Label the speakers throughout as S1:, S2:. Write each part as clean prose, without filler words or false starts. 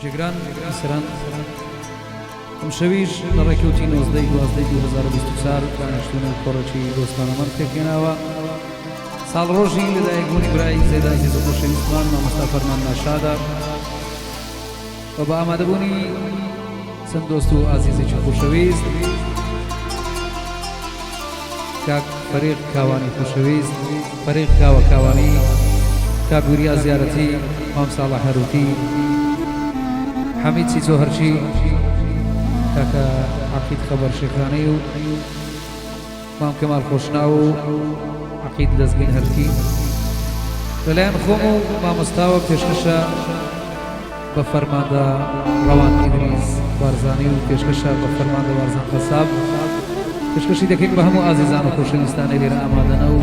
S1: جگران سران ام شویش لڕێکەوتی 19/12/2024 دانیشتوونی کۆڕەکی دۆستانەمەند پێکهێناوە ساڵ ڕۆژی لەدایکبوونی برای زێدە عەزیز و خۆشەویستمان مامۆستا فەرمان ناشادا و بە ئامادەبوونی چەند دۆست و ئازیزێکی خۆشەویست کاک فەریق کاوانی خۆشەویست فەریق کاوە کاوانی کاک وریا زیارەتی مام ساڵح هەروتی حەمید چیچۆ هەرچی کاکە عەقید خەبەر شێخانەی و مام کەمال خۆشناو و عەقید لەزگین هەرکی لەلایەن خۆم و مامۆستاوە پێشکەشە بە فەرماندە ڕەوان ئیدریس بارزانی و پێشکەشە بە فەرماندە بارزان قەساب پێشکەشی دەکەین بە هەموو ئازیزان و خۆشەویستانەی لێرە ئامادەنە و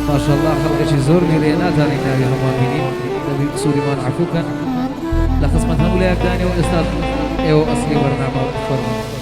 S1: ماشەڵڵا خەڵکێکی زۆر لێرەیە ناتوانین ناوی هەمووان بینین دەبی سووریمان عەفووکەن لە خزمەت هەموو لایەکدانی و ئێستا ئێوە ئەسلی بەرنامە فەرموو